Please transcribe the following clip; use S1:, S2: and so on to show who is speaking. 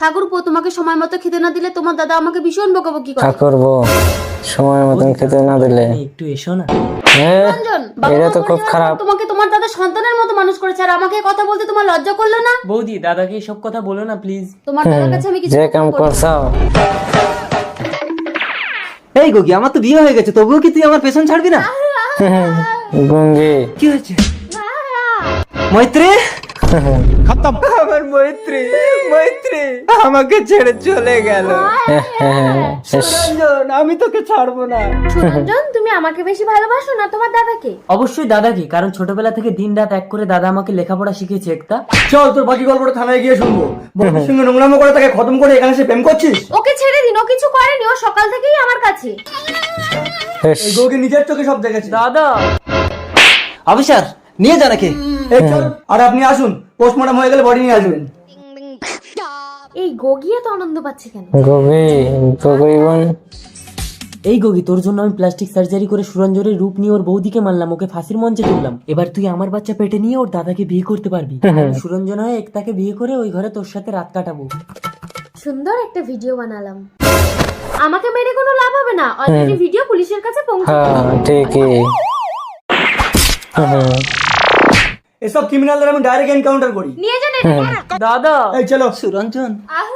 S1: ঠাকুরপো, তোমাকে সময় মতো খেতে না দিলে তোমার দাদা আমাকে ভীষণ বকাবকি করে।
S2: ঠাকুরপো, সময় মতন খেতে না দিলে
S3: একটু এসো না।
S1: রঞ্জন, বাবা
S2: এটা
S1: মা
S2: তো
S1: মরে
S2: খুব
S1: যাওয়ার
S2: খারাপ।
S1: পর তোমাকে তোমার দাদা সন্তানের মতো মানুষ করেছে, আর আমাকে এই কথা বলতে তোমার লজ্জা করলো না?
S3: বৌদি, দাদাকে এসব কথা বলো না প্লিজ।
S1: তোমার দাদার কাছে আমি কিছু
S2: যে কাম
S1: করবো না।
S2: করছাও।
S4: এই গগি, আমার তো বিয়ে হয়ে গেছে, তবুও কি তুই আমার পেছন ছাড়বি না?
S2: গঙ্গে
S4: কি হয়েছে? মৈত্রী, আমার মৈত্রী, মৈত্রী আমাকে ছেড়ে চলে গেল। রঞ্জন, আমি তোকে ছাড়বো না।
S1: সুরঞ্জন, তুমি আমাকে বেশি ভালোবাসো না তোমার দাদাকে?
S3: অবশ্যই দাদাকে, কারণ ছোটবেলা থেকে দিন রাত এক করে দাদা আমাকে লেখাপড়া শিখিয়েছে একটা।
S4: চল, তোর বাকি গল্পটা থানায় গিয়ে শুনবো। বন্ধুর সঙ্গে নোংরামো করে তাকে খতম করে এখানে সে প্রেম করছিস?
S1: ওকে ছেড়ে দিন, ও কিছু করেনি, ও সকাল থেকেই আমার কাছে।
S4: এই গৌকে নিজের চোখে সব দেখেছে।
S3: দাদা,
S4: অফিসার, নিয়ে যা নাকি। এই চল, আর আপনি আসুন, পোস্টমর্টম হয়ে গেলে বডি নিয়ে আসবেন।
S1: এই গগিয়ে তো আনন্দ পাচ্ছে কেন?
S2: গবি, গবি বোন।
S3: এই গগি, তোর জন্য আমি প্লাস্টিক সার্জারি করে সুরঞ্জনের রূপ নিয়ে ওর বৌদিকে মারলাম, ওকে ফাঁসির মঞ্চে তুললাম। এবার তুই আমার বাচ্চা পেটে নিয়ে ওর দাদাকে বিয়ে করতে পারবি। সুরঞ্জন হয়ে একতাকে বিয়ে করে ওই ঘরে তোর সাথে রাত কাটাবো।
S1: সুন্দর একটা ভিডিও বানালাম। আমাকে মেরে কোনো লাভ হবে না, অলরেডি ভিডিও পুলিশের কাছে পৌঁছে
S2: হ্যাঁ ঠিকই।
S4: এসব ক্রিমিনালদের আমি ডাইরেক্ট এনকাউন্টার করি।
S1: নিয়ে যান।
S3: দাদা,
S4: এই চলো সুরঞ্জন।
S1: আহ